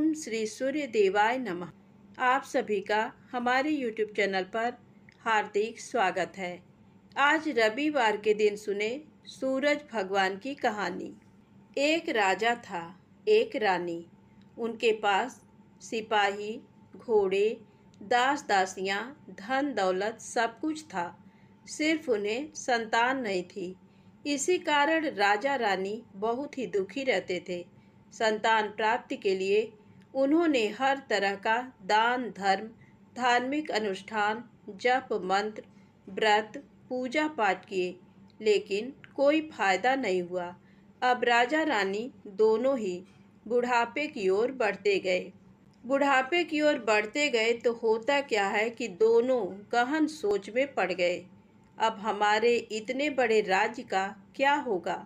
ओम श्री सूर्य देवाय नमः। आप सभी का हमारे YouTube चैनल पर हार्दिक स्वागत है। आज रविवार के दिन सुने सूरज भगवान की कहानी। एक राजा था, एक रानी। उनके पास सिपाही, घोड़े, दास दासियां, धन दौलत सब कुछ था। सिर्फ उन्हें संतान नहीं थी। इसी कारण राजा रानी बहुत ही दुखी रहते थे। संतान प्राप्ति के लिए उन्होंने हर तरह का दान धर्म, धार्मिक अनुष्ठान, जप मंत्र, व्रत, पूजा पाठ किए, लेकिन कोई फायदा नहीं हुआ। अब राजा रानी दोनों ही बुढ़ापे की ओर बढ़ते गए। बुढ़ापे की ओर बढ़ते गए तो होता क्या है कि दोनों गहन सोच में पड़ गए। अब हमारे इतने बड़े राज्य का क्या होगा?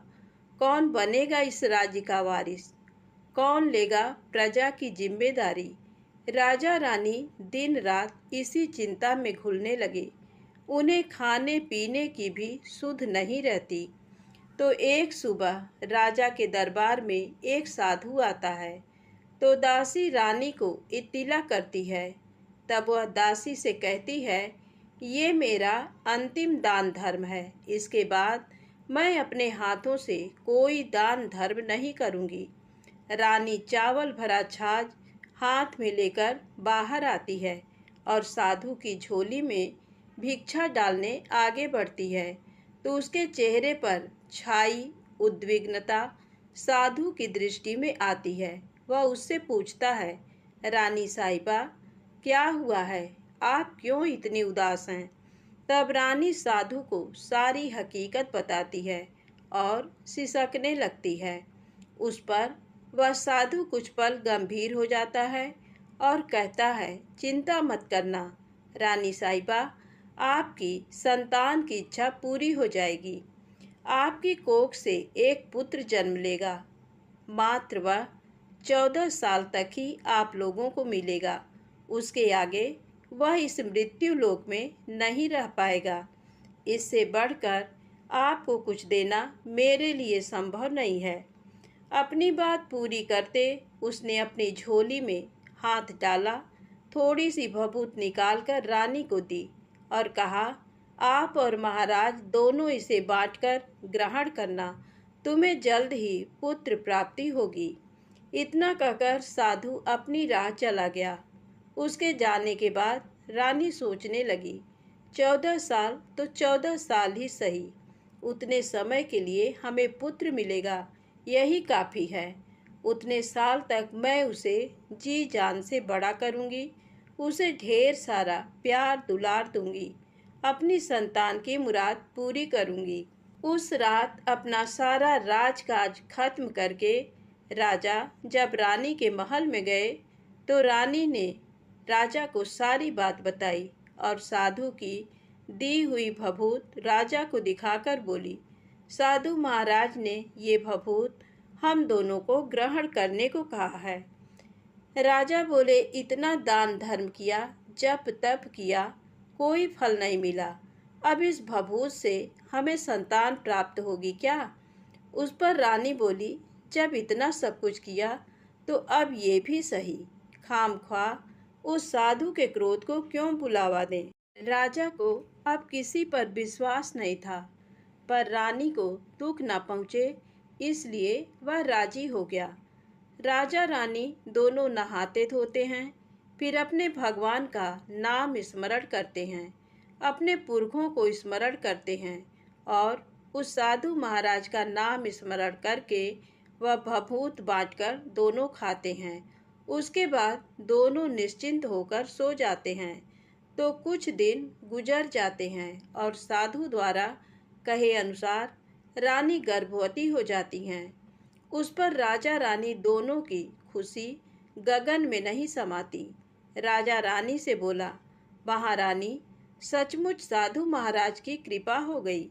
कौन बनेगा इस राज्य का वारिस? कौन लेगा प्रजा की जिम्मेदारी? राजा रानी दिन रात इसी चिंता में घुलने लगे। उन्हें खाने पीने की भी सुध नहीं रहती। तो एक सुबह राजा के दरबार में एक साधु आता है। तो दासी रानी को इत्तिला करती है। तब वह दासी से कहती है, ये मेरा अंतिम दान धर्म है। इसके बाद मैं अपने हाथों से कोई दान धर्म नहीं करूँगी। रानी चावल भरा छाछ हाथ में लेकर बाहर आती है और साधु की झोली में भिक्षा डालने आगे बढ़ती है। तो उसके चेहरे पर छाई उद्विग्नता साधु की दृष्टि में आती है। वह उससे पूछता है, रानी साहिबा, क्या हुआ है? आप क्यों इतनी उदास हैं? तब रानी साधु को सारी हकीकत बताती है और सिसकने लगती है। उस पर वह साधु कुछ पल गंभीर हो जाता है और कहता है, चिंता मत करना रानी साहिबा, आपकी संतान की इच्छा पूरी हो जाएगी। आपकी कोख से एक पुत्र जन्म लेगा। मात्र वह 14 साल तक ही आप लोगों को मिलेगा। उसके आगे वह इस मृत्यु लोक में नहीं रह पाएगा। इससे बढ़कर आपको कुछ देना मेरे लिए संभव नहीं है। अपनी बात पूरी करते उसने अपनी झोली में हाथ डाला, थोड़ी सी भभूत निकालकर रानी को दी और कहा, आप और महाराज दोनों इसे बांटकर ग्रहण करना। तुम्हें जल्द ही पुत्र प्राप्ति होगी। इतना कहकर साधु अपनी राह चला गया। उसके जाने के बाद रानी सोचने लगी, 14 साल तो 14 साल ही सही, उतने समय के लिए हमें पुत्र मिलेगा, यही काफ़ी है। उतने साल तक मैं उसे जी जान से बड़ा करूँगी, उसे ढेर सारा प्यार दुलार दूँगी, अपनी संतान की मुराद पूरी करूँगी। उस रात अपना सारा राजकाज खत्म करके राजा जब रानी के महल में गए तो रानी ने राजा को सारी बात बताई और साधु की दी हुई भभूत राजा को दिखाकर बोली, साधु महाराज ने ये भभूत हम दोनों को ग्रहण करने को कहा है। राजा बोले, इतना दान धर्म किया, जप तप किया, कोई फल नहीं मिला। अब इस भभूत से हमें संतान प्राप्त होगी क्या? उस पर रानी बोली, जब इतना सब कुछ किया तो अब ये भी सही, खामख्वाह उस साधु के क्रोध को क्यों बुलावा दें। राजा को अब किसी पर विश्वास नहीं था, पर रानी को दुख न पहुँचे इसलिए वह राजी हो गया। राजा रानी दोनों नहाते धोते हैं, फिर अपने भगवान का नाम स्मरण करते हैं, अपने पुरखों को स्मरण करते हैं और उस साधु महाराज का नाम स्मरण करके वह भभूत बांटकर दोनों खाते हैं। उसके बाद दोनों निश्चिंत होकर सो जाते हैं। तो कुछ दिन गुजर जाते हैं और साधु द्वारा कहे अनुसार रानी गर्भवती हो जाती हैं। उस पर राजा रानी दोनों की खुशी गगन में नहीं समाती। राजा रानी से बोला, महारानी, सचमुच साधु महाराज की कृपा हो गई।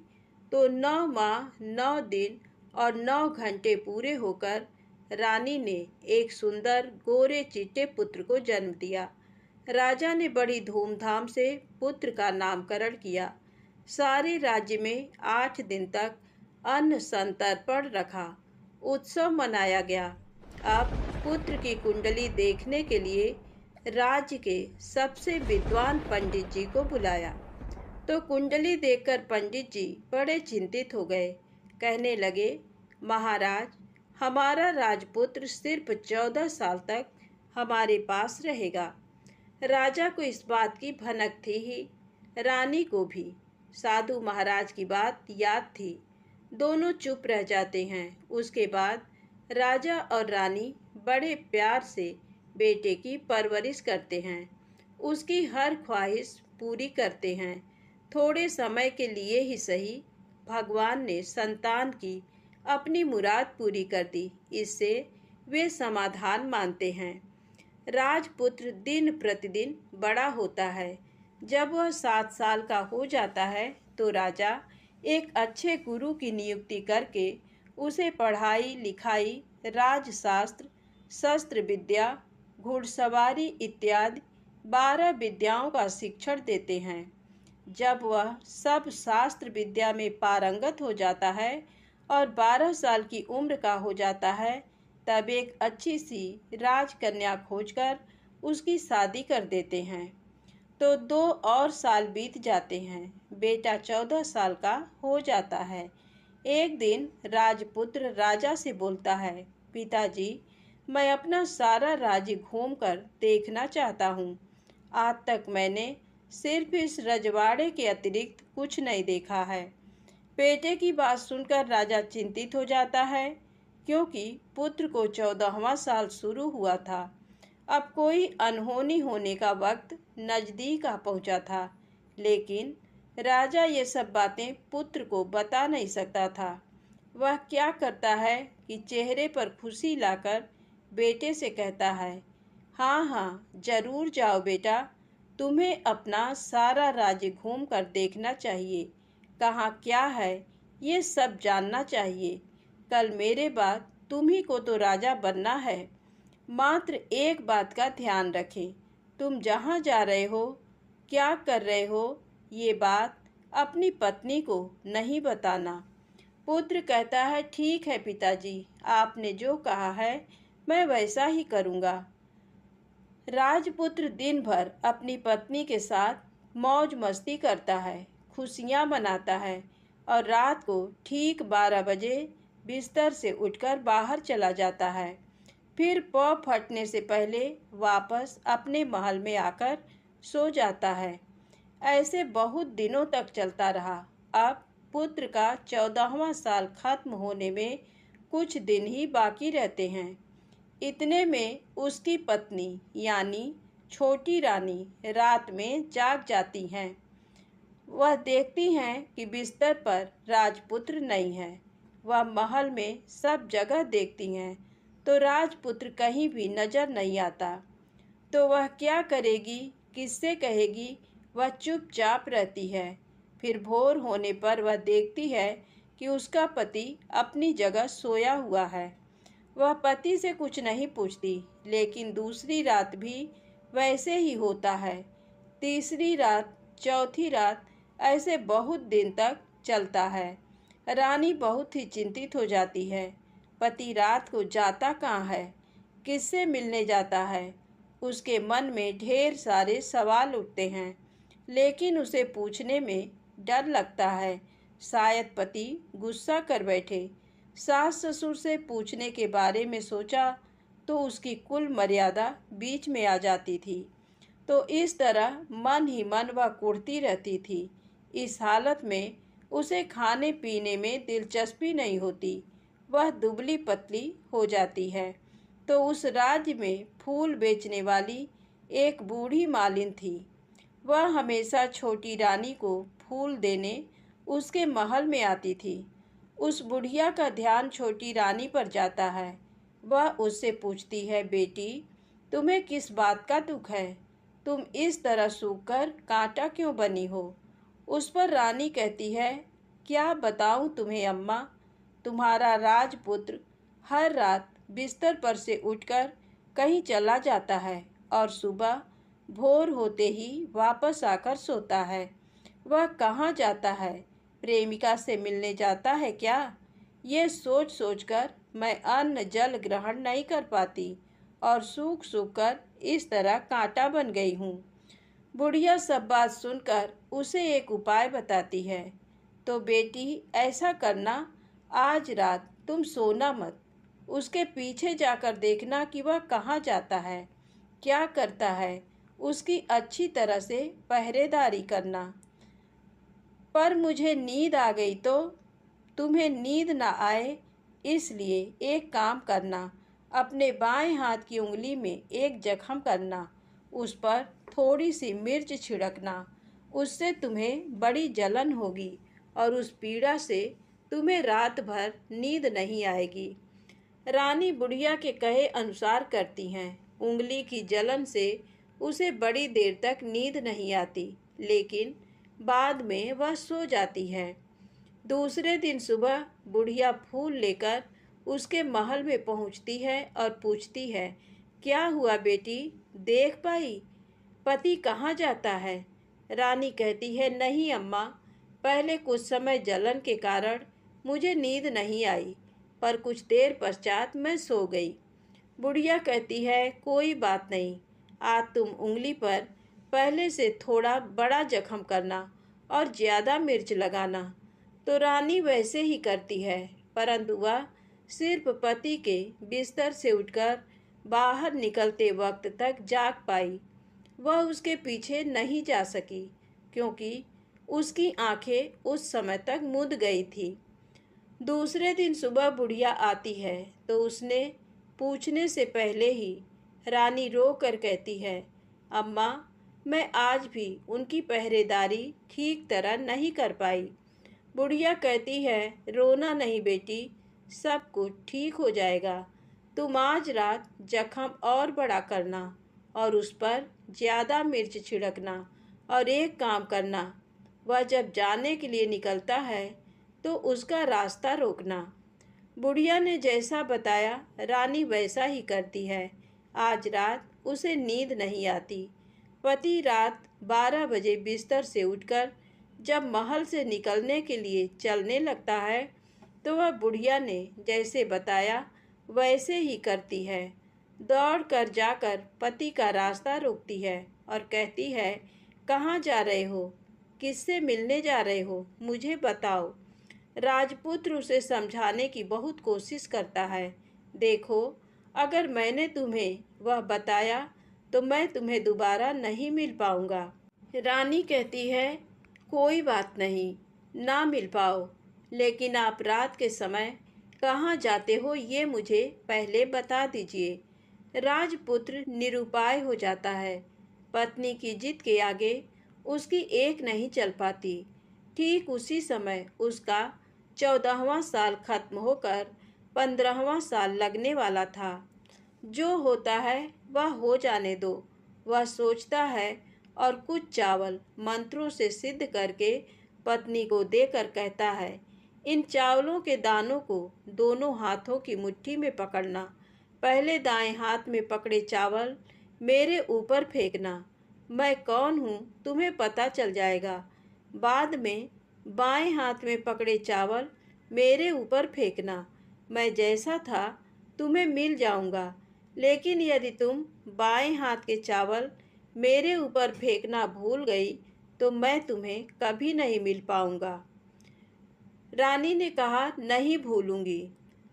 तो 9 माह 9 दिन और 9 घंटे पूरे होकर रानी ने एक सुंदर गोरे चिट्टे पुत्र को जन्म दिया। राजा ने बड़ी धूमधाम से पुत्र का नामकरण किया। सारे राज्य में 8 दिन तक अन्न संतर्पण रखा, उत्सव मनाया गया। अब पुत्र की कुंडली देखने के लिए राज्य के सबसे विद्वान पंडित जी को बुलाया। तो कुंडली देखकर पंडित जी बड़े चिंतित हो गए। कहने लगे, महाराज, हमारा राजपुत्र सिर्फ 14 साल तक हमारे पास रहेगा। राजा को इस बात की भनक थी ही, रानी को भी। साधु महाराज की बात याद थी। दोनों चुप रह जाते हैं। उसके बाद राजा और रानी बड़े प्यार से बेटे की परवरिश करते हैं, उसकी हर ख्वाहिश पूरी करते हैं। थोड़े समय के लिए ही सही, भगवान ने संतान की अपनी मुराद पूरी कर दी। इससे वे समाधान मानते हैं। राजपुत्र दिन प्रतिदिन बड़ा होता है। जब वह 7 साल का हो जाता है तो राजा एक अच्छे गुरु की नियुक्ति करके उसे पढ़ाई लिखाई, राजशास्त्र, शस्त्र विद्या, घुड़सवारी इत्यादि 12 विद्याओं का शिक्षण देते हैं। जब वह सब शास्त्र विद्या में पारंगत हो जाता है और 12 साल की उम्र का हो जाता है, तब एक अच्छी सी राजकन्या खोजकर उसकी शादी कर देते हैं। तो 2 और साल बीत जाते हैं। बेटा 14 साल का हो जाता है। एक दिन राजपुत्र राजा से बोलता है, पिताजी, मैं अपना सारा राज्य घूमकर देखना चाहता हूँ। आज तक मैंने सिर्फ इस रजवाड़े के अतिरिक्त कुछ नहीं देखा है। बेटे की बात सुनकर राजा चिंतित हो जाता है, क्योंकि पुत्र को 14वां साल शुरू हुआ था। अब कोई अनहोनी होने का वक्त नज़दीक आ पहुंचा था, लेकिन राजा ये सब बातें पुत्र को बता नहीं सकता था। वह क्या करता है कि चेहरे पर खुशी लाकर बेटे से कहता है, हाँ हाँ, जरूर जाओ बेटा, तुम्हें अपना सारा राज्य घूम कर देखना चाहिए। कहाँ क्या है ये सब जानना चाहिए। कल मेरे बाद तुम्ही को तो राजा बनना है। मात्र एक बात का ध्यान रखें, तुम जहाँ जा रहे हो, क्या कर रहे हो, ये बात अपनी पत्नी को नहीं बताना। पुत्र कहता है, ठीक है पिताजी, आपने जो कहा है मैं वैसा ही करूँगा। राजपुत्र दिन भर अपनी पत्नी के साथ मौज मस्ती करता है, खुशियाँ मनाता है और रात को ठीक 12 बजे बिस्तर से उठकर बाहर चला जाता है। फिर पौ फटने से पहले वापस अपने महल में आकर सो जाता है। ऐसे बहुत दिनों तक चलता रहा। अब पुत्र का 14वां साल खत्म होने में कुछ दिन ही बाकी रहते हैं। इतने में उसकी पत्नी यानी छोटी रानी रात में जाग जाती हैं। वह देखती हैं कि बिस्तर पर राजपुत्र नहीं है। वह महल में सब जगह देखती हैं, तो राजपुत्र कहीं भी नजर नहीं आता। तो वह क्या करेगी, किससे कहेगी? वह चुपचाप रहती है। फिर भोर होने पर वह देखती है कि उसका पति अपनी जगह सोया हुआ है। वह पति से कुछ नहीं पूछती, लेकिन दूसरी रात भी वैसे ही होता है। तीसरी रात, चौथी रात, ऐसे बहुत दिन तक चलता है। रानी बहुत ही चिंतित हो जाती है। पति रात को जाता कहाँ है, किससे मिलने जाता है? उसके मन में ढेर सारे सवाल उठते हैं, लेकिन उसे पूछने में डर लगता है। शायद पति गुस्सा कर बैठे। सास ससुर से पूछने के बारे में सोचा तो उसकी कुल मर्यादा बीच में आ जाती थी। तो इस तरह मन ही मन वह कुढ़ती रहती थी। इस हालत में उसे खाने पीने में दिलचस्पी नहीं होती। वह दुबली पतली हो जाती है। तो उस राज्य में फूल बेचने वाली एक बूढ़ी मालिन थी। वह हमेशा छोटी रानी को फूल देने उसके महल में आती थी। उस बुढ़िया का ध्यान छोटी रानी पर जाता है। वह उससे पूछती है, बेटी, तुम्हें किस बात का दुख है? तुम इस तरह सूखकर कांटा क्यों बनी हो? उस पर रानी कहती है, क्या बताऊं तुम्हें अम्मा, तुम्हारा राजपुत्र हर रात बिस्तर पर से उठकर कहीं चला जाता है और सुबह भोर होते ही वापस आकर सोता है। वह कहाँ जाता है? प्रेमिका से मिलने जाता है क्या? ये सोच सोचकर मैं अन्न जल ग्रहण नहीं कर पाती। और सूख सूख कर इस तरह कांटा बन गई हूँ। बुढ़िया सब बात सुनकर उसे एक उपाय बताती है। तो बेटी ऐसा करना, आज रात तुम सोना मत, उसके पीछे जाकर देखना कि वह कहाँ जाता है, क्या करता है, उसकी अच्छी तरह से पहरेदारी करना। पर मुझे नींद आ गई तो तुम्हें नींद ना आए, इसलिए एक काम करना, अपने बाएं हाथ की उंगली में एक जख्म करना, उस पर थोड़ी सी मिर्च छिड़कना, उससे तुम्हें बड़ी जलन होगी और उस पीड़ा से तुम्हें रात भर नींद नहीं आएगी। रानी बुढ़िया के कहे अनुसार करती हैं। उंगली की जलन से उसे बड़ी देर तक नींद नहीं आती, लेकिन बाद में वह सो जाती है। दूसरे दिन सुबह बुढ़िया फूल लेकर उसके महल में पहुंचती है और पूछती है, क्या हुआ बेटी, देख पाई पति कहाँ जाता है? रानी कहती है, नहीं अम्मा, पहले कुछ समय जलन के कारण मुझे नींद नहीं आई, पर कुछ देर पश्चात मैं सो गई। बुढ़िया कहती है, कोई बात नहीं, आज तुम उंगली पर पहले से थोड़ा बड़ा जख्म करना और ज़्यादा मिर्च लगाना। तो रानी वैसे ही करती है, परंतु वह सिर्फ पति के बिस्तर से उठकर बाहर निकलते वक्त तक जाग पाई। वह उसके पीछे नहीं जा सकी, क्योंकि उसकी आंखें उस समय तक मुद गई थी। दूसरे दिन सुबह बुढ़िया आती है तो उसने पूछने से पहले ही रानी रो कर कहती है, अम्मा, मैं आज भी उनकी पहरेदारी ठीक तरह नहीं कर पाई। बुढ़िया कहती है, रोना नहीं बेटी, सब कुछ ठीक हो जाएगा। तुम आज रात जख्म और बड़ा करना और उस पर ज़्यादा मिर्च छिड़कना, और एक काम करना, वह जब जाने के लिए निकलता है तो उसका रास्ता रोकना। बुढ़िया ने जैसा बताया रानी वैसा ही करती है। आज रात उसे नींद नहीं आती। पति रात 12 बजे बिस्तर से उठकर जब महल से निकलने के लिए चलने लगता है तो वह बुढ़िया ने जैसे बताया वैसे ही करती है। दौड़ कर जाकर पति का रास्ता रोकती है और कहती है, कहाँ जा रहे हो, किससे मिलने जा रहे हो, मुझे बताओ। राजपुत्र उसे समझाने की बहुत कोशिश करता है। देखो, अगर मैंने तुम्हें वह बताया तो मैं तुम्हें दोबारा नहीं मिल पाऊंगा। रानी कहती है, कोई बात नहीं, ना मिल पाओ, लेकिन आप रात के समय कहाँ जाते हो ये मुझे पहले बता दीजिए। राजपुत्र निरुपाय हो जाता है। पत्नी की जिद के आगे उसकी एक नहीं चल पाती। ठीक उसी समय उसका 14वां साल खत्म होकर 15वां साल लगने वाला था। जो होता है वह हो जाने दो, वह सोचता है और कुछ चावल मंत्रों से सिद्ध करके पत्नी को देकर कहता है, इन चावलों के दानों को दोनों हाथों की मुट्ठी में पकड़ना। पहले दाएं हाथ में पकड़े चावल मेरे ऊपर फेंकना। मैं कौन हूँ तुम्हें पता चल जाएगा। बाद में बाएं हाथ में पकड़े चावल मेरे ऊपर फेंकना। मैं जैसा था तुम्हें मिल जाऊंगा, लेकिन यदि तुम बाएं हाथ के चावल मेरे ऊपर फेंकना भूल गई तो मैं तुम्हें कभी नहीं मिल पाऊंगा। रानी ने कहा, नहीं भूलूंगी।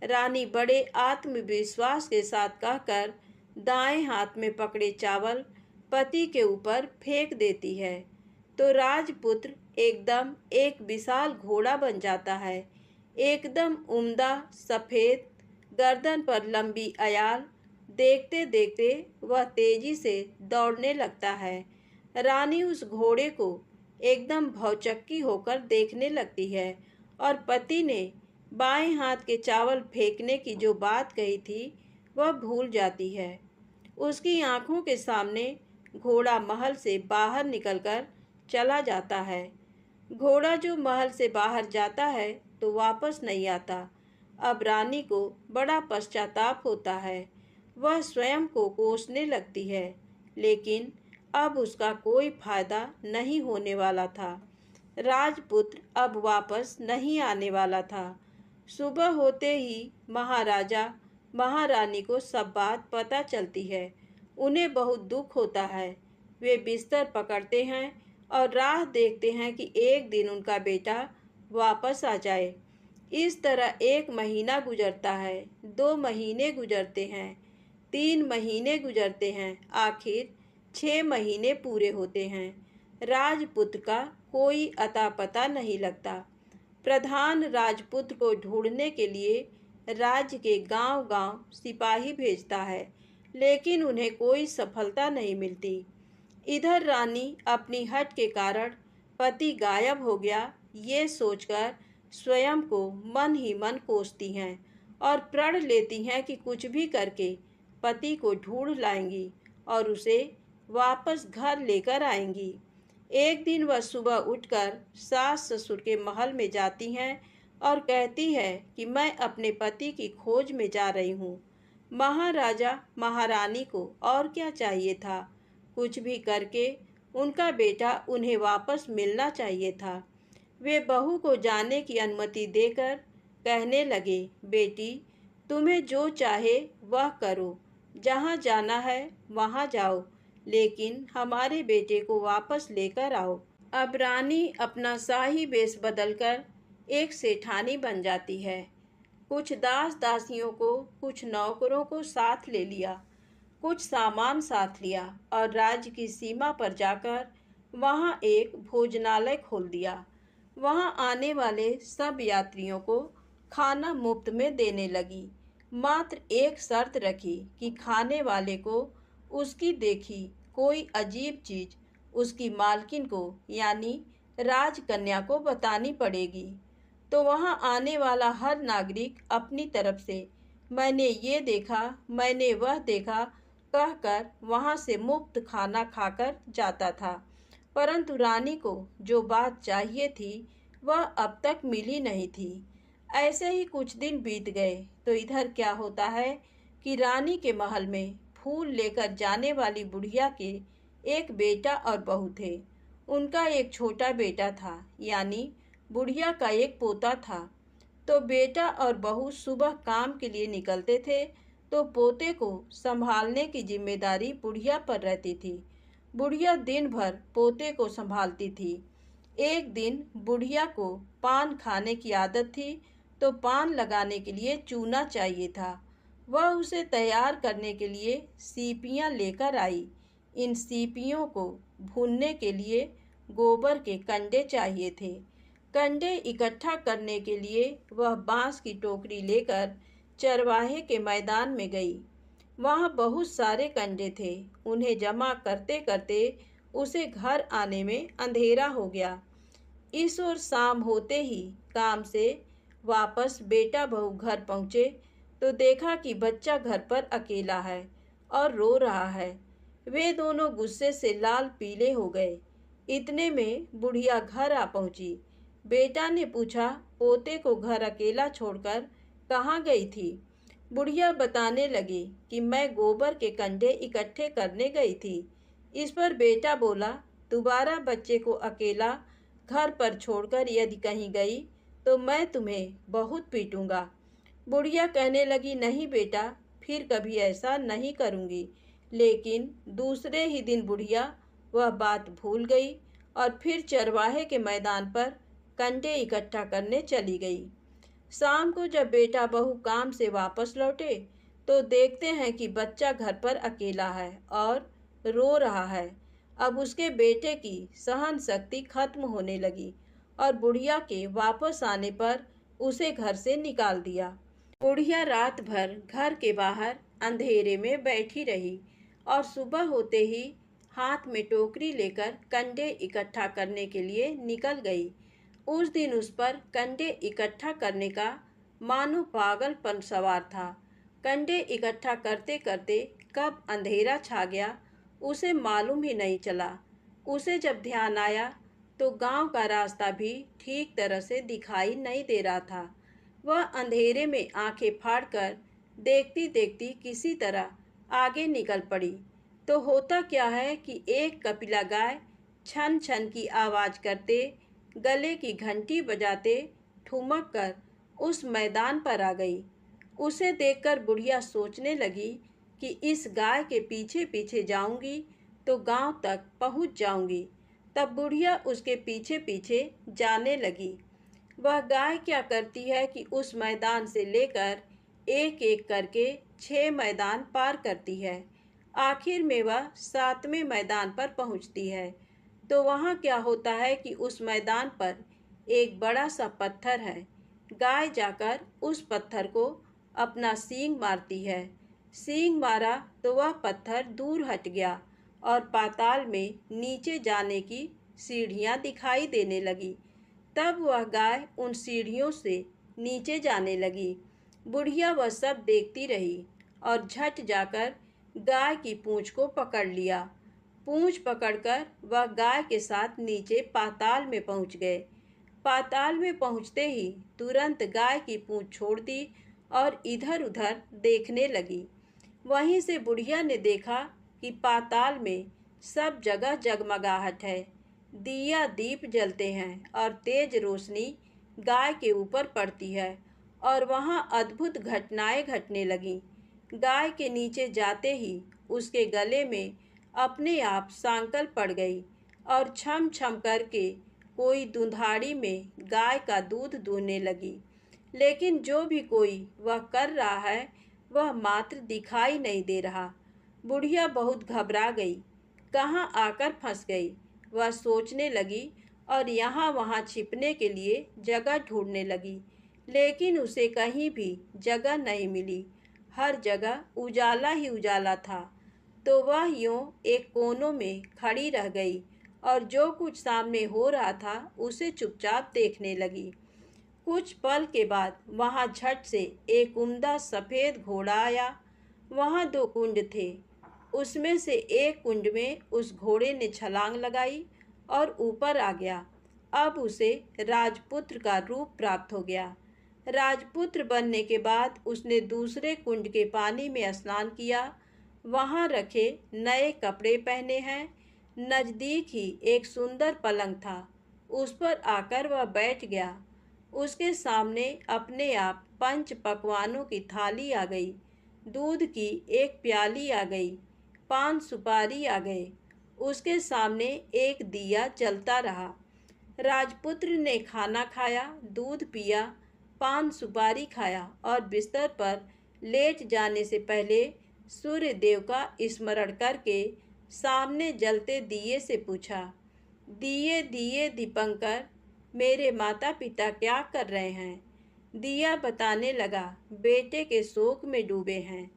रानी बड़े आत्मविश्वास के साथ कहकर दाएं हाथ में पकड़े चावल पति के ऊपर फेंक देती है तो राजपुत्र एकदम एक विशाल घोड़ा बन जाता है। एकदम उम्दा, सफ़ेद, गर्दन पर लंबी अयाल। देखते देखते वह तेजी से दौड़ने लगता है। रानी उस घोड़े को एकदम भौचक्की होकर देखने लगती है और पति ने बाएं हाथ के चावल फेंकने की जो बात कही थी वह भूल जाती है। उसकी आंखों के सामने घोड़ा महल से बाहर निकलकर चला जाता है। घोड़ा जो महल से बाहर जाता है तो वापस नहीं आता। अब रानी को बड़ा पश्चाताप होता है। वह स्वयं को कोसने लगती है, लेकिन अब उसका कोई फायदा नहीं होने वाला था। राजपुत्र अब वापस नहीं आने वाला था। सुबह होते ही महाराजा महारानी को सब बात पता चलती है। उन्हें बहुत दुख होता है। वे बिस्तर पकड़ते हैं और राह देखते हैं कि एक दिन उनका बेटा वापस आ जाए। इस तरह 1 महीना गुजरता है, 2 महीने गुजरते हैं, 3 महीने गुजरते हैं, आखिर 6 महीने पूरे होते हैं। राजपुत्र का कोई अता पता नहीं लगता। प्रधान राजपुत्र को ढूंढने के लिए राज्य के गांव-गांव सिपाही भेजता है, लेकिन उन्हें कोई सफलता नहीं मिलती। इधर रानी अपनी हठ के कारण पति गायब हो गया ये सोचकर स्वयं को मन ही मन कोसती हैं और प्रण लेती हैं कि कुछ भी करके पति को ढूंढ लाएंगी और उसे वापस घर लेकर आएंगी। एक दिन वह सुबह उठकर सास ससुर के महल में जाती हैं और कहती है कि मैं अपने पति की खोज में जा रही हूँ। महाराजा महारानी को और क्या चाहिए था, कुछ भी करके उनका बेटा उन्हें वापस मिलना चाहिए था। वे बहू को जाने की अनुमति देकर कहने लगे, बेटी तुम्हें जो चाहे वह करो, जहाँ जाना है वहाँ जाओ, लेकिन हमारे बेटे को वापस लेकर आओ। अब रानी अपना शाही वेश बदलकर एक सेठानी बन जाती है। कुछ दास दासियों को, कुछ नौकरों को साथ ले लिया, कुछ सामान साथ लिया और राज्य की सीमा पर जाकर वहाँ एक भोजनालय खोल दिया। वहाँ आने वाले सब यात्रियों को खाना मुफ्त में देने लगी। मात्र एक शर्त रखी कि खाने वाले को उसकी देखी कोई अजीब चीज उसकी मालकिन को यानी राजकन्या को बतानी पड़ेगी। तो वहाँ आने वाला हर नागरिक अपनी तरफ से मैंने ये देखा, मैंने वह देखा कहकर वहाँ से मुफ्त खाना खाकर जाता था। परंतु रानी को जो बात चाहिए थी वह अब तक मिली नहीं थी। ऐसे ही कुछ दिन बीत गए तो इधर क्या होता है कि रानी के महल में फूल लेकर जाने वाली बुढ़िया के एक बेटा और बहू थे। उनका एक छोटा बेटा था, यानी बुढ़िया का एक पोता था। तो बेटा और बहू सुबह काम के लिए निकलते थे तो पोते को संभालने की जिम्मेदारी बुढ़िया पर रहती थी। बुढ़िया दिन भर पोते को संभालती थी। एक दिन बुढ़िया को पान खाने की आदत थी तो पान लगाने के लिए चूना चाहिए था। वह उसे तैयार करने के लिए सीपियाँ लेकर आई। इन सीपियों को भूनने के लिए गोबर के कंडे चाहिए थे। कंडे इकट्ठा करने के लिए वह बांस की टोकरी लेकर चरवाहे के मैदान में गई। वहाँ बहुत सारे कंडे थे। उन्हें जमा करते करते उसे घर आने में अंधेरा हो गया। इस ओर शाम होते ही काम से वापस बेटा बहू घर पहुँचे तो देखा कि बच्चा घर पर अकेला है और रो रहा है। वे दोनों गुस्से से लाल पीले हो गए। इतने में बुढ़िया घर आ पहुंची। बेटा ने पूछा, पोते को घर अकेला छोड़कर कहाँ गई थी? बुढ़िया बताने लगी कि मैं गोबर के कंडे इकट्ठे करने गई थी। इस पर बेटा बोला, दोबारा बच्चे को अकेला घर पर छोड़कर यदि कहीं गई तो मैं तुम्हें बहुत पीटूंगा। बुढ़िया कहने लगी, नहीं बेटा, फिर कभी ऐसा नहीं करूंगी। लेकिन दूसरे ही दिन बुढ़िया वह बात भूल गई और फिर चरवाहे के मैदान पर कंडे इकट्ठा करने चली गई। शाम को जब बेटा बहू काम से वापस लौटे तो देखते हैं कि बच्चा घर पर अकेला है और रो रहा है। अब उसके बेटे की सहन शक्ति खत्म होने लगी और बुढ़िया के वापस आने पर उसे घर से निकाल दिया। बुढ़िया रात भर घर के बाहर अंधेरे में बैठी रही और सुबह होते ही हाथ में टोकरी लेकर कंडे इकट्ठा करने के लिए निकल गई। उस दिन उस पर कंडे इकट्ठा करने का मानो पागलपन सवार था। कंडे इकट्ठा करते करते कब अंधेरा छा गया उसे मालूम ही नहीं चला। उसे जब ध्यान आया तो गांव का रास्ता भी ठीक तरह से दिखाई नहीं दे रहा था। वह अंधेरे में आंखें फाड़कर देखती देखती किसी तरह आगे निकल पड़ी। तो होता क्या है कि एक कपिला गाय छन छन की आवाज़ करते, गले की घंटी बजाते ठुमक कर उस मैदान पर आ गई। उसे देखकर बुढ़िया सोचने लगी कि इस गाय के पीछे पीछे जाऊंगी तो गांव तक पहुंच जाऊंगी। तब बुढ़िया उसके पीछे पीछे जाने लगी। वह गाय क्या करती है कि उस मैदान से लेकर एक एक करके 6 मैदान पार करती है। आखिर में वह 7वें मैदान पर पहुंचती है। तो वहाँ क्या होता है कि उस मैदान पर एक बड़ा सा पत्थर है। गाय जाकर उस पत्थर को अपना सींग मारती है। सींग मारा तो वह पत्थर दूर हट गया और पाताल में नीचे जाने की सीढ़ियाँ दिखाई देने लगी। तब वह गाय उन सीढ़ियों से नीचे जाने लगी। बुढ़िया वह सब देखती रही और झट जाकर गाय की पूंछ को पकड़ लिया। पूंछ पकड़कर वह गाय के साथ नीचे पाताल में पहुंच गए। पाताल में पहुंचते ही तुरंत गाय की पूंछ छोड़ दी और इधर उधर देखने लगी। वहीं से बुढ़िया ने देखा कि पाताल में सब जगह जगमगाहट है। दिया दीप जलते हैं और तेज रोशनी गाय के ऊपर पड़ती है और वहाँ अद्भुत घटनाएं घटने लगीं। गाय के नीचे जाते ही उसके गले में अपने आप सांकल पड़ गई और छम छम करके कोई दुधाड़ी में गाय का दूध दूहने लगी। लेकिन जो भी कोई वह कर रहा है वह मात्र दिखाई नहीं दे रहा। बुढ़िया बहुत घबरा गई, कहाँ आकर फंस गई। वह सोचने लगी और यहाँ वहाँ छिपने के लिए जगह ढूंढने लगी, लेकिन उसे कहीं भी जगह नहीं मिली। हर जगह उजाला ही उजाला था। तो वह यूं एक कोनों में खड़ी रह गई और जो कुछ सामने हो रहा था उसे चुपचाप देखने लगी। कुछ पल के बाद वहाँ झट से एक उम्दा सफ़ेद घोड़ा आया। वहाँ 2 कुंड थे। उसमें से एक कुंड में उस घोड़े ने छलांग लगाई और ऊपर आ गया। अब उसे राजपुत्र का रूप प्राप्त हो गया। राजपुत्र बनने के बाद उसने दूसरे कुंड के पानी में स्नान किया। वहाँ रखे नए कपड़े पहने हैं। नज़दीक ही एक सुंदर पलंग था, उस पर आकर वह बैठ गया। उसके सामने अपने आप 5 पकवानों की थाली आ गई। दूध की एक प्याली आ गई। पान सुपारी आ गए। उसके सामने एक दिया जलता रहा। राजपुत्र ने खाना खाया, दूध पिया, पान सुपारी खाया और बिस्तर पर लेट जाने से पहले सूर्य देव का स्मरण करके सामने जलते दिए से पूछा, दिए दिए दीपंकर, मेरे माता पिता क्या कर रहे हैं? दिया बताने लगा, बेटे के शोक में डूबे हैं।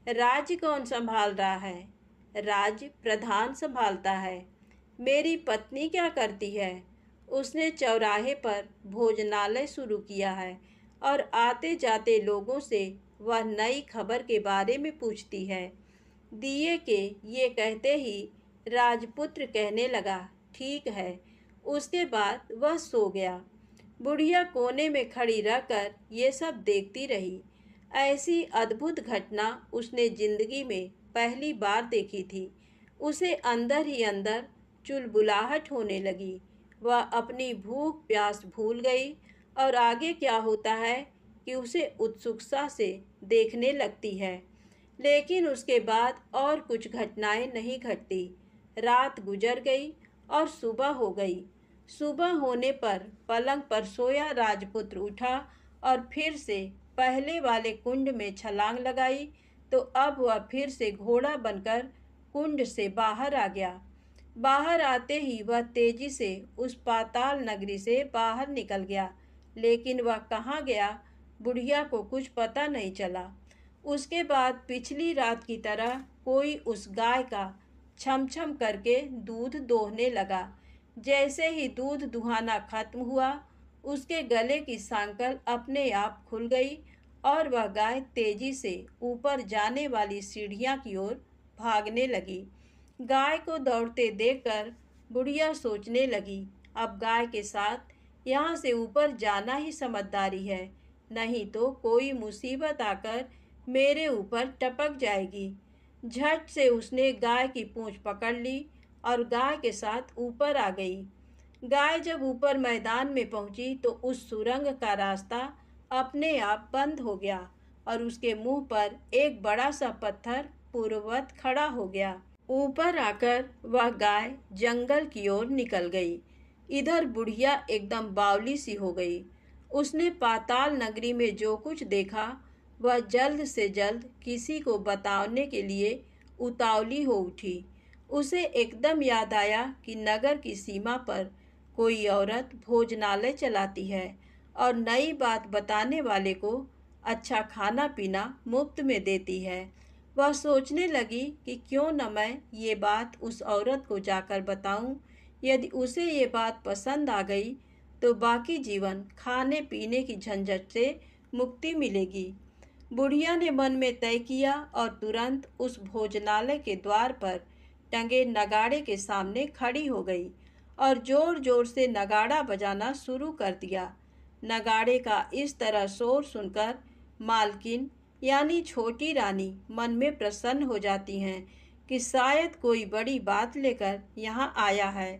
राज्य कौन संभाल रहा है? राज्य प्रधान संभालता है। मेरी पत्नी क्या करती है? उसने चौराहे पर भोजनालय शुरू किया है और आते जाते लोगों से वह नई खबर के बारे में पूछती है। दिए के ये कहते ही राजपुत्र कहने लगा, ठीक है। उसके बाद वह सो गया। बुढ़िया कोने में खड़ी रहकर ये सब देखती रही। ऐसी अद्भुत घटना उसने जिंदगी में पहली बार देखी थी। उसे अंदर ही अंदर चुलबुलाहट होने लगी। वह अपनी भूख प्यास भूल गई और आगे क्या होता है कि उसे उत्सुकता से देखने लगती है। लेकिन उसके बाद और कुछ घटनाएं नहीं घटती। रात गुजर गई और सुबह हो गई। सुबह होने पर पलंग पर सोया राजपुत्र उठा और फिर से पहले वाले कुंड में छलांग लगाई। तो अब वह फिर से घोड़ा बनकर कुंड से बाहर आ गया। बाहर आते ही वह तेजी से उस पाताल नगरी से बाहर निकल गया। लेकिन वह कहाँ गया, बुढ़िया को कुछ पता नहीं चला। उसके बाद पिछली रात की तरह कोई उस गाय का छम छम करके दूध दोहने लगा। जैसे ही दूध दुहाना खत्म हुआ, उसके गले की सांकल अपने आप खुल गई और वह गाय तेजी से ऊपर जाने वाली सीढ़ियाँ की ओर भागने लगी। गाय को दौड़ते देखकर बुढ़िया सोचने लगी, अब गाय के साथ यहाँ से ऊपर जाना ही समझदारी है, नहीं तो कोई मुसीबत आकर मेरे ऊपर टपक जाएगी। झट से उसने गाय की पूंछ पकड़ ली और गाय के साथ ऊपर आ गई। गाय जब ऊपर मैदान में पहुंची तो उस सुरंग का रास्ता अपने आप बंद हो गया और उसके मुंह पर एक बड़ा सा पत्थर पूर्ववत खड़ा हो गया। ऊपर आकर वह गाय जंगल की ओर निकल गई। इधर बुढ़िया एकदम बावली सी हो गई। उसने पाताल नगरी में जो कुछ देखा वह जल्द से जल्द किसी को बताने के लिए उतावली हो उठी। उसे एकदम याद आया कि नगर की सीमा पर कोई औरत भोजनालय चलाती है और नई बात बताने वाले को अच्छा खाना पीना मुफ्त में देती है। वह सोचने लगी कि क्यों न मैं ये बात उस औरत को जाकर बताऊं। यदि उसे ये बात पसंद आ गई तो बाकी जीवन खाने पीने की झंझट से मुक्ति मिलेगी। बुढ़िया ने मन में तय किया और तुरंत उस भोजनालय के द्वार पर टंगे नगाड़े के सामने खड़ी हो गई और जोर जोर से नगाड़ा बजाना शुरू कर दिया। नगाड़े का इस तरह शोर सुनकर मालकिन यानी छोटी रानी मन में प्रसन्न हो जाती हैं कि शायद कोई बड़ी बात लेकर यहाँ आया है।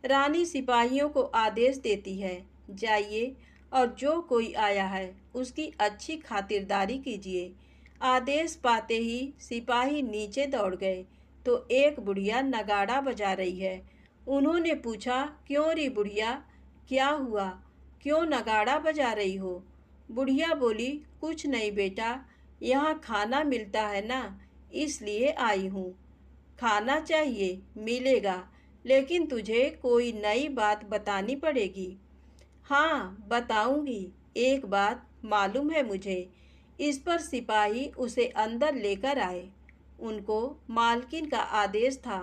रानी सिपाहियों को आदेश देती है, जाइए और जो कोई आया है उसकी अच्छी खातिरदारी कीजिए। आदेश पाते ही सिपाही नीचे दौड़ गए तो एक बुढ़िया नगाड़ा बजा रही है। उन्होंने पूछा, क्यों री बुढ़िया, क्या हुआ, क्यों नगाड़ा बजा रही हो? बुढ़िया बोली, कुछ नहीं बेटा, यहाँ खाना मिलता है ना, इसलिए आई हूँ। खाना चाहिए, मिलेगा, लेकिन तुझे कोई नई बात बतानी पड़ेगी। हाँ बताऊंगी, एक बात मालूम है मुझे। इस पर सिपाही उसे अंदर लेकर आए। उनको मालकिन का आदेश था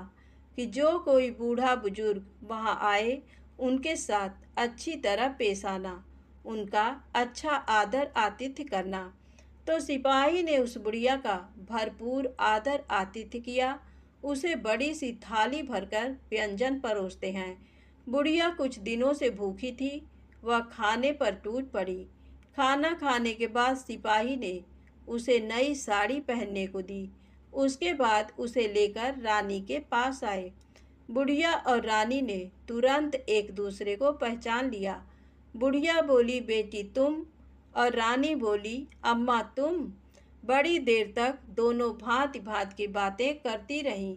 कि जो कोई बूढ़ा बुजुर्ग वहाँ आए उनके साथ अच्छी तरह पेश आना, उनका अच्छा आदर आतिथ्य करना। तो सिपाही ने उस बुढ़िया का भरपूर आदर आतिथ्य किया। उसे बड़ी सी थाली भरकर व्यंजन परोसते हैं। बुढ़िया कुछ दिनों से भूखी थी, वह खाने पर टूट पड़ी। खाना खाने के बाद सिपाही ने उसे नई साड़ी पहनने को दी। उसके बाद उसे लेकर रानी के पास आए। बुढ़िया और रानी ने तुरंत एक दूसरे को पहचान लिया। बुढ़िया बोली, बेटी तुम? और रानी बोली, अम्मा तुम? बड़ी देर तक दोनों भांति भांति की बातें करती रहीं।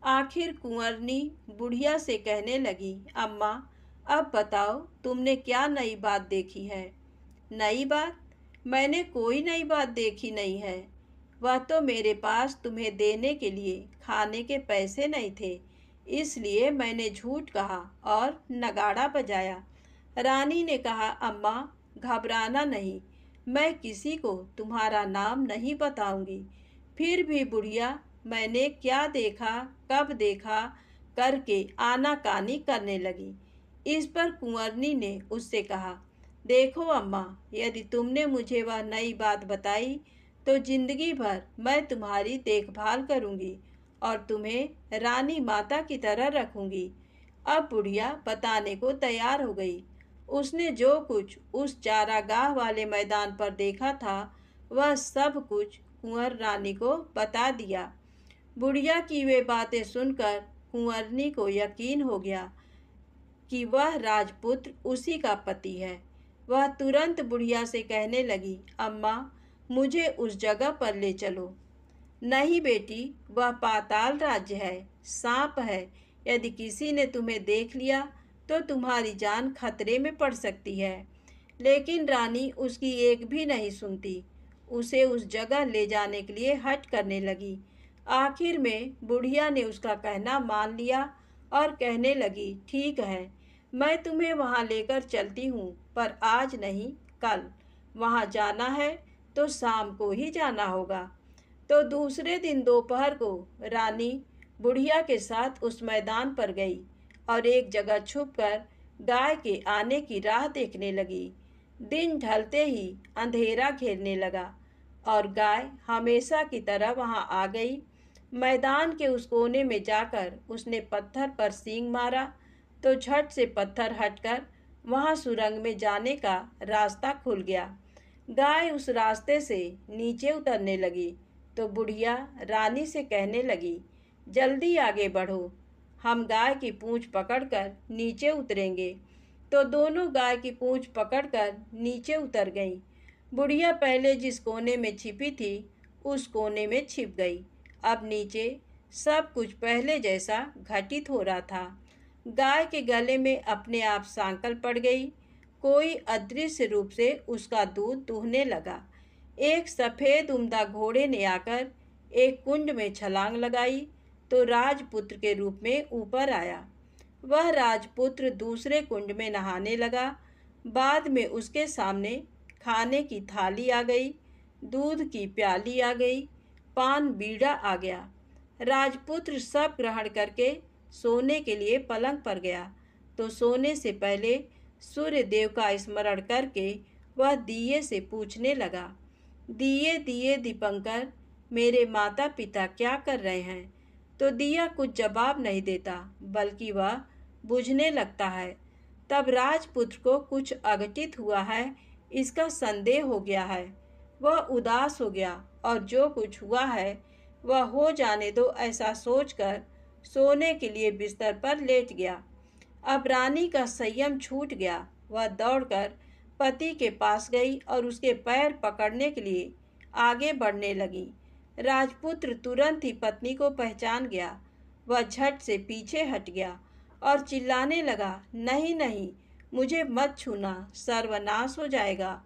आखिर कुंवरनी बुढ़िया से कहने लगी, अम्मा अब बताओ तुमने क्या नई बात देखी है? नई बात? मैंने कोई नई बात देखी नहीं है। वह तो मेरे पास तुम्हें देने के लिए खाने के पैसे नहीं थे, इसलिए मैंने झूठ कहा और नगाड़ा बजाया। रानी ने कहा, अम्मा घबराना नहीं, मैं किसी को तुम्हारा नाम नहीं बताऊंगी। फिर भी बुढ़िया मैंने क्या देखा, कब देखा करके आनाकानी करने लगी। इस पर कुंवरनी ने उससे कहा, देखो अम्मा, यदि तुमने मुझे वह नई बात बताई तो जिंदगी भर मैं तुम्हारी देखभाल करूंगी और तुम्हें रानी माता की तरह रखूंगी। अब बुढ़िया बताने को तैयार हो गई। उसने जो कुछ उस चारागाह वाले मैदान पर देखा था वह सब कुछ कुंवर रानी को बता दिया। बुढ़िया की वे बातें सुनकर कुंवरनी को यकीन हो गया कि वह राजपुत्र उसी का पति है। वह तुरंत बुढ़िया से कहने लगी, अम्मा मुझे उस जगह पर ले चलो। नहीं बेटी, वह पाताल राज्य है, सांप है। यदि किसी ने तुम्हें देख लिया तो तुम्हारी जान खतरे में पड़ सकती है। लेकिन रानी उसकी एक भी नहीं सुनती। उसे उस जगह ले जाने के लिए हठ करने लगी। आखिर में बुढ़िया ने उसका कहना मान लिया और कहने लगी, ठीक है, मैं तुम्हें वहाँ लेकर चलती हूँ, पर आज नहीं कल। वहाँ जाना है तो शाम को ही जाना होगा। तो दूसरे दिन दोपहर को रानी बुढ़िया के साथ उस मैदान पर गई और एक जगह छुपकर गाय के आने की राह देखने लगी। दिन ढलते ही अंधेरा घेरने लगा और गाय हमेशा की तरह वहां आ गई। मैदान के उस कोने में जाकर उसने पत्थर पर सींग मारा तो झट से पत्थर हटकर वहां सुरंग में जाने का रास्ता खुल गया। गाय उस रास्ते से नीचे उतरने लगी तो बुढ़िया रानी से कहने लगी, जल्दी आगे बढ़ो, हम गाय की पूंछ पकड़कर नीचे उतरेंगे। तो दोनों गाय की पूंछ पकड़कर नीचे उतर गईं। बुढ़िया पहले जिस कोने में छिपी थी उस कोने में छिप गई। अब नीचे सब कुछ पहले जैसा घटित हो रहा था। गाय के गले में अपने आप सांकल पड़ गई। कोई अदृश्य रूप से उसका दूध दूहने लगा। एक सफ़ेद उम्दा घोड़े ने आकर एक कुंड में छलांग लगाई तो राजपुत्र के रूप में ऊपर आया। वह राजपुत्र दूसरे कुंड में नहाने लगा। बाद में उसके सामने खाने की थाली आ गई, दूध की प्याली आ गई, पान बीड़ा आ गया। राजपुत्र सब ग्रहण करके सोने के लिए पलंग पर गया तो सोने से पहले सूर्य देव का स्मरण करके वह दिए से पूछने लगा, दिए दिए दीपंकर, मेरे माता पिता क्या कर रहे हैं? तो दिया कुछ जवाब नहीं देता, बल्कि वह बुझने लगता है। तब राजपुत्र को कुछ अघटित हुआ है इसका संदेह हो गया है। वह उदास हो गया और जो कुछ हुआ है वह हो जाने दो ऐसा सोचकर सोने के लिए बिस्तर पर लेट गया। अब रानी का संयम छूट गया। वह दौड़कर पति के पास गई और उसके पैर पकड़ने के लिए आगे बढ़ने लगी। राजपुत्र तुरंत ही पत्नी को पहचान गया। वह झट से पीछे हट गया और चिल्लाने लगा, नहीं नहीं, मुझे मत छूना, सर्वनाश हो जाएगा।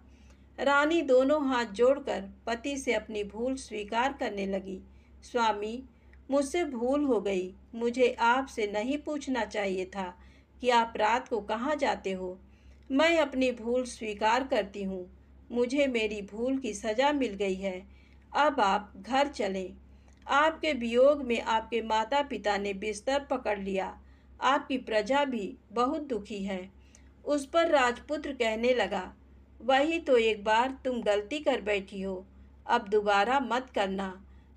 रानी दोनों हाथ जोड़कर पति से अपनी भूल स्वीकार करने लगी। स्वामी, मुझसे भूल हो गई। मुझे आपसे नहीं पूछना चाहिए था कि आप रात को कहाँ जाते हो। मैं अपनी भूल स्वीकार करती हूँ। मुझे मेरी भूल की सज़ा मिल गई है। अब आप घर चलें। आपके वियोग में आपके माता पिता ने बिस्तर पकड़ लिया। आपकी प्रजा भी बहुत दुखी है। उस पर राजपुत्र कहने लगा, वही तो एक बार तुम गलती कर बैठी हो, अब दोबारा मत करना,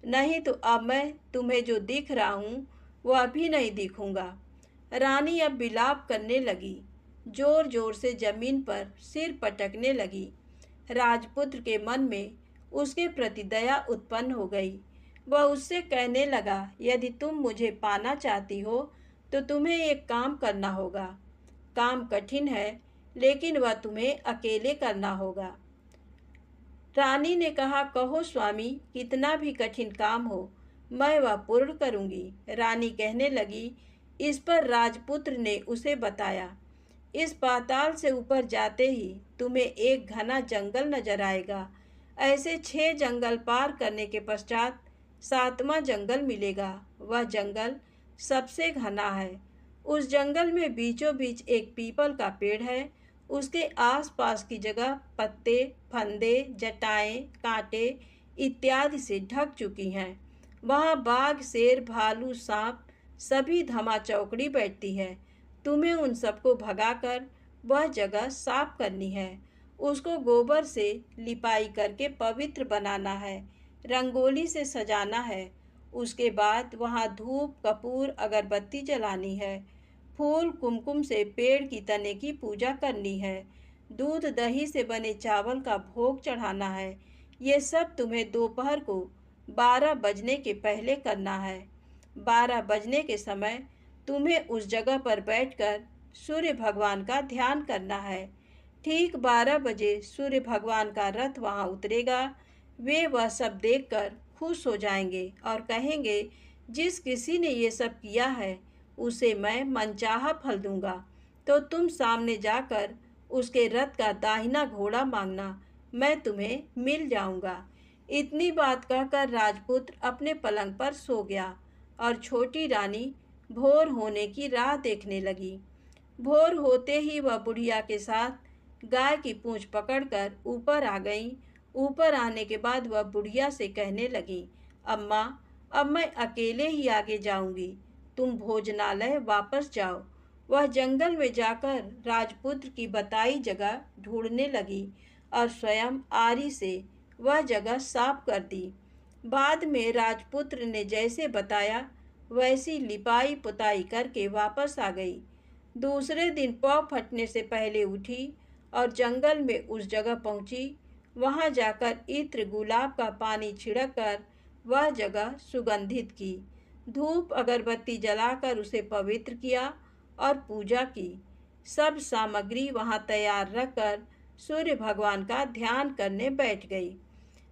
नहीं तो अब मैं तुम्हें जो दिख रहा हूँ वह अभी नहीं दिखूंगा। रानी अब विलाप करने लगी, जोर जोर से जमीन पर सिर पटकने लगी। राजपुत्र के मन में उसके प्रति दया उत्पन्न हो गई। वह उससे कहने लगा, यदि तुम मुझे पाना चाहती हो तो तुम्हें एक काम करना होगा। काम कठिन है, लेकिन वह तुम्हें अकेले करना होगा। रानी ने कहा, कहो स्वामी, कितना भी कठिन काम हो मैं वह पूर्ण करूंगी। रानी कहने लगी। इस पर राजपुत्र ने उसे बताया, इस पाताल से ऊपर जाते ही तुम्हें एक घना जंगल नजर आएगा। ऐसे 6 जंगल पार करने के पश्चात 7वां जंगल मिलेगा। वह जंगल सबसे घना है। उस जंगल में बीचों बीच एक पीपल का पेड़ है। उसके आसपास की जगह पत्ते, फंदे, जटाएं, कांटे इत्यादि से ढक चुकी हैं। वहाँ बाघ, शेर, भालू, सांप सभी धमा चौकड़ी बैठती है। तुम्हें उन सबको भगाकर वह जगह साफ करनी है। उसको गोबर से लिपाई करके पवित्र बनाना है, रंगोली से सजाना है। उसके बाद वहाँ धूप, कपूर, अगरबत्ती जलानी है। फूल, कुमकुम से पेड़ की तने की पूजा करनी है। दूध दही से बने चावल का भोग चढ़ाना है। ये सब तुम्हें दोपहर को 12 बजने के पहले करना है। 12 बजने के समय तुम्हें उस जगह पर बैठकर सूर्य भगवान का ध्यान करना है। ठीक 12 बजे सूर्य भगवान का रथ वहाँ उतरेगा। वे वह सब देखकर खुश हो जाएंगे और कहेंगे, जिस किसी ने ये सब किया है उसे मैं मनचाहा फल दूंगा। तो तुम सामने जाकर उसके रथ का दाहिना घोड़ा मांगना, मैं तुम्हें मिल जाऊंगा। इतनी बात कहकर राजपुत्र अपने पलंग पर सो गया और छोटी रानी भोर होने की राह देखने लगी। भोर होते ही वह बुढ़िया के साथ गाय की पूंछ पकड़कर ऊपर आ गई। ऊपर आने के बाद वह बुढ़िया से कहने लगी, अम्मा, अब मैं अकेले ही आगे जाऊंगी, तुम भोजनालय वापस जाओ। वह जंगल में जाकर राजपुत्र की बताई जगह ढूंढने लगी और स्वयं आरी से वह जगह साफ कर दी। बाद में राजपुत्र ने जैसे बताया वैसी लिपाई पुताई करके वापस आ गई। दूसरे दिन पौ फटने से पहले उठी और जंगल में उस जगह पहुंची। वहां जाकर इत्र, गुलाब का पानी छिड़ककर वह जगह सुगंधित की। धूप अगरबत्ती जलाकर उसे पवित्र किया और पूजा की। सब सामग्री वहां तैयार रखकर सूर्य भगवान का ध्यान करने बैठ गई।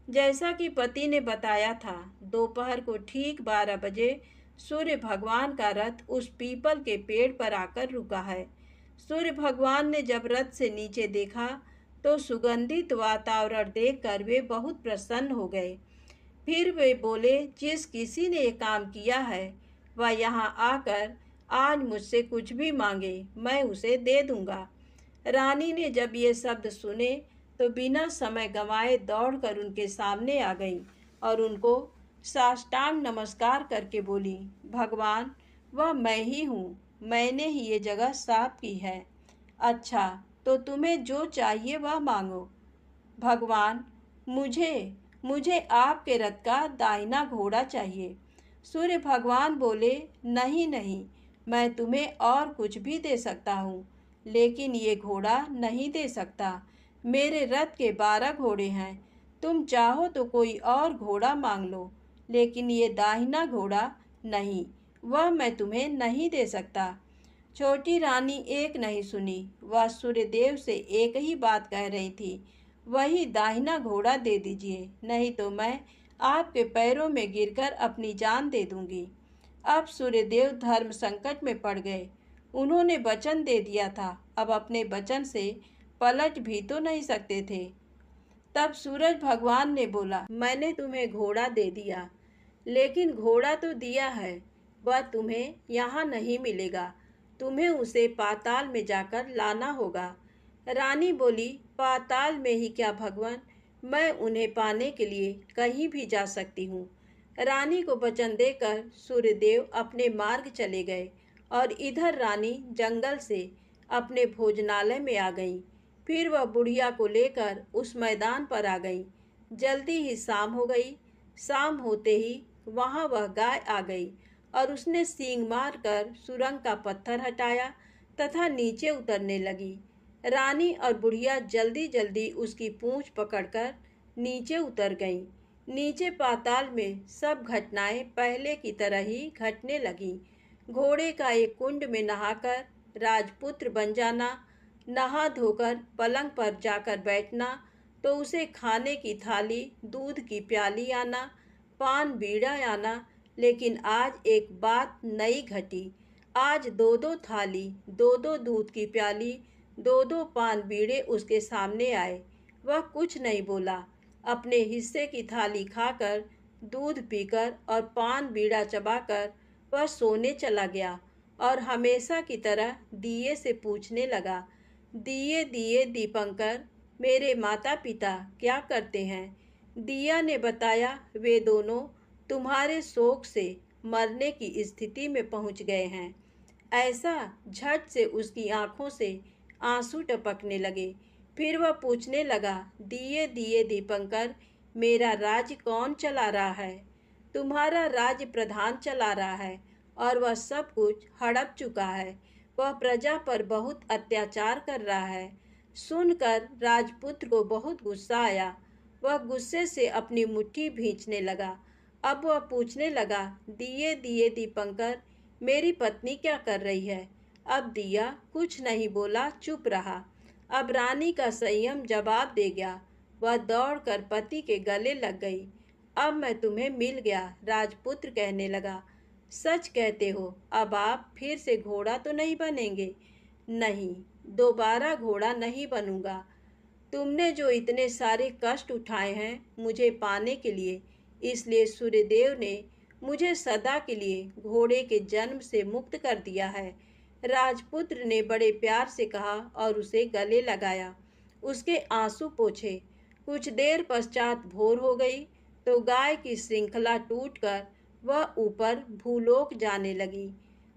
जैसा कि पति ने बताया था, दोपहर को ठीक 12 बजे सूर्य भगवान का रथ उस पीपल के पेड़ पर आकर रुका है। सूर्य भगवान ने जब रथ से नीचे देखा तो सुगंधित वातावरण देखकर वे बहुत प्रसन्न हो गए। फिर वे बोले, जिस किसी ने ये काम किया है वह यहाँ आकर आज मुझसे कुछ भी मांगे, मैं उसे दे दूंगा। रानी ने जब ये शब्द सुने तो बिना समय गंवाए दौड़कर उनके सामने आ गई और उनको साष्टांग नमस्कार करके बोली, भगवान, वह मैं ही हूँ, मैंने ही ये जगह साफ की है। अच्छा, तो तुम्हें जो चाहिए वह मांगो। भगवान, मुझे मुझे आपके रथ का दाहिना घोड़ा चाहिए। सूर्य भगवान बोले, नहीं नहीं, मैं तुम्हें और कुछ भी दे सकता हूँ, लेकिन ये घोड़ा नहीं दे सकता। मेरे रथ के 12 घोड़े हैं, तुम चाहो तो कोई और घोड़ा मांग लो, लेकिन ये दाहिना घोड़ा नहीं, वह मैं तुम्हें नहीं दे सकता। छोटी रानी एक नहीं सुनी, वह सूर्यदेव से एक ही बात कह रही थी, वही दाहिना घोड़ा दे दीजिए, नहीं तो मैं आपके पैरों में गिरकर अपनी जान दे दूंगी। अब सूर्यदेव धर्म संकट में पड़ गए। उन्होंने वचन दे दिया था, अब अपने वचन से पलट भी तो नहीं सकते थे। तब सूरज भगवान ने बोला, मैंने तुम्हें घोड़ा दे दिया, लेकिन घोड़ा तो दिया है, वह तुम्हें यहाँ नहीं मिलेगा, तुम्हें उसे पाताल में जाकर लाना होगा। रानी बोली, पाताल में ही क्या भगवान, मैं उन्हें पाने के लिए कहीं भी जा सकती हूँ। रानी को वचन देकर सूर्यदेव अपने मार्ग चले गए और इधर रानी जंगल से अपने भोजनालय में आ गई। फिर वह बुढ़िया को लेकर उस मैदान पर आ गई। जल्दी ही शाम हो गई। शाम होते ही वहाँ वह गाय आ गई और उसने सींग मारकर सुरंग का पत्थर हटाया तथा नीचे उतरने लगी। रानी और बुढ़िया जल्दी जल्दी उसकी पूंछ पकड़कर नीचे उतर गईं। नीचे पाताल में सब घटनाएं पहले की तरह ही घटने लगीं। घोड़े का एक कुंड में नहाकर राजपुत्र बन जाना, नहा धोकर पलंग पर जाकर बैठना, तो उसे खाने की थाली, दूध की प्याली आना, पान बीड़ा आना। लेकिन आज एक बात नई घटी। आज 2-2 थाली, 2-2 दूध की प्याली, 2-2 पान बीड़े उसके सामने आए। वह कुछ नहीं बोला। अपने हिस्से की थाली खाकर, दूध पीकर और पान बीड़ा चबाकर वह सोने चला गया और हमेशा की तरह दिए से पूछने लगा, दिए दिए दीपंकर, मेरे माता पिता क्या करते हैं? दिया ने बताया, वे दोनों तुम्हारे शोक से मरने की स्थिति में पहुंच गए हैं। ऐसा झट से उसकी आंखों से आंसू टपकने लगे। फिर वह पूछने लगा, दिए दिए दीपंकर, मेरा राज्य कौन चला रहा है? तुम्हारा राज्य प्रधान चला रहा है और वह सब कुछ हड़प चुका है। वह प्रजा पर बहुत अत्याचार कर रहा है। सुनकर राजपुत्र को बहुत गुस्सा आया। वह गुस्से से अपनी मुट्ठी भींचने लगा। अब वह पूछने लगा, दिए दिए दीपंकर, मेरी पत्नी क्या कर रही है? अब दिया कुछ नहीं बोला, चुप रहा। अब रानी का संयम जवाब दे गया। वह दौड़कर पति के गले लग गई। अब मैं तुम्हें मिल गया, राजपुत्र कहने लगा। सच कहते हो, अब आप फिर से घोड़ा तो नहीं बनेंगे? नहीं, दोबारा घोड़ा नहीं बनूंगा। तुमने जो इतने सारे कष्ट उठाए हैं मुझे पाने के लिए, इसलिए सूर्यदेव ने मुझे सदा के लिए घोड़े के जन्म से मुक्त कर दिया है। राजपुत्र ने बड़े प्यार से कहा और उसे गले लगाया, उसके आंसू पोंछे। कुछ देर पश्चात भोर हो गई तो गाय की श्रृंखला टूटकर वह ऊपर भूलोक जाने लगी।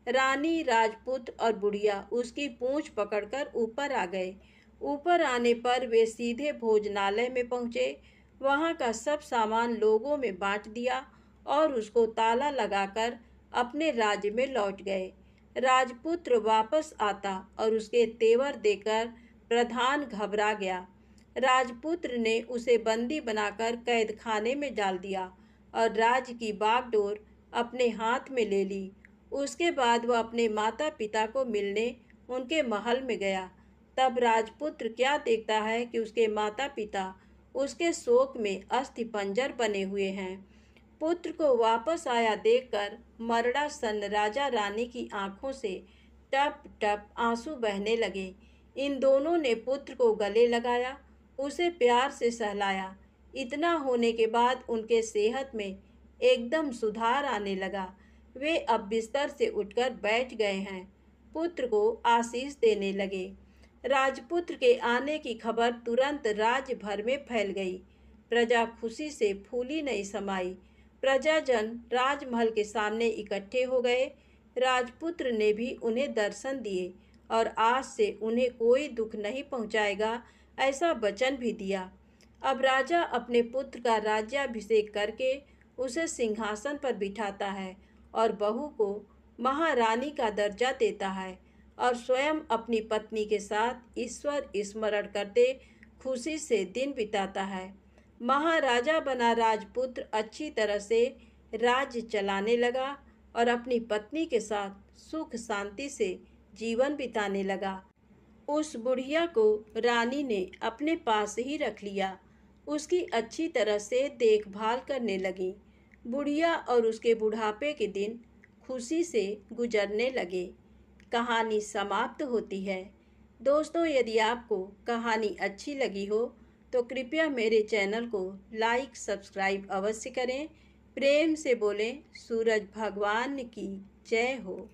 रानी, राजपुत्र और बुढ़िया उसकी पूंछ पकड़कर ऊपर आ गए। ऊपर आने पर वे सीधे भोजनालय में पहुँचे। वहाँ का सब सामान लोगों में बांट दिया और उसको ताला लगाकर अपने राज्य में लौट गए। राजपुत्र वापस आता और उसके तेवर देकर प्रधान घबरा गया। राजपुत्र ने उसे बंदी बनाकर कैद खाने में डाल दिया और राज्य की बागडोर अपने हाथ में ले ली। उसके बाद वह अपने माता पिता को मिलने उनके महल में गया। तब राजपुत्र क्या देखता है कि उसके माता पिता उसके शोक में अस्थिपंजर बने हुए हैं। पुत्र को वापस आया देखकर मरड़ा सन राजा रानी की आंखों से टप टप आंसू बहने लगे। इन दोनों ने पुत्र को गले लगाया, उसे प्यार से सहलाया। इतना होने के बाद उनके सेहत में एकदम सुधार आने लगा। वे अब बिस्तर से उठकर बैठ गए हैं। पुत्र को आशीष देने लगे। राजपुत्र के आने की खबर तुरंत राज्य भर में फैल गई। प्रजा खुशी से फूली नहीं समाई। प्रजाजन राजमहल के सामने इकट्ठे हो गए। राजपुत्र ने भी उन्हें दर्शन दिए और आज से उन्हें कोई दुख नहीं पहुंचाएगा, ऐसा वचन भी दिया। अब राजा अपने पुत्र का राज्याभिषेक करके उसे सिंहासन पर बिठाता है और बहू को महारानी का दर्जा देता है और स्वयं अपनी पत्नी के साथ ईश्वर स्मरण करते खुशी से दिन बिताता है। महाराजा बना राजपुत्र अच्छी तरह से राज्य चलाने लगा और अपनी पत्नी के साथ सुख शांति से जीवन बिताने लगा। उस बुढ़िया को रानी ने अपने पास ही रख लिया। उसकी अच्छी तरह से देखभाल करने लगी। बुढ़िया और उसके बुढ़ापे के दिन खुशी से गुजरने लगे। कहानी समाप्त होती है। दोस्तों, यदि आपको कहानी अच्छी लगी हो तो कृपया मेरे चैनल को लाइक सब्सक्राइब अवश्य करें। प्रेम से बोलें सूरज भगवान की जय हो।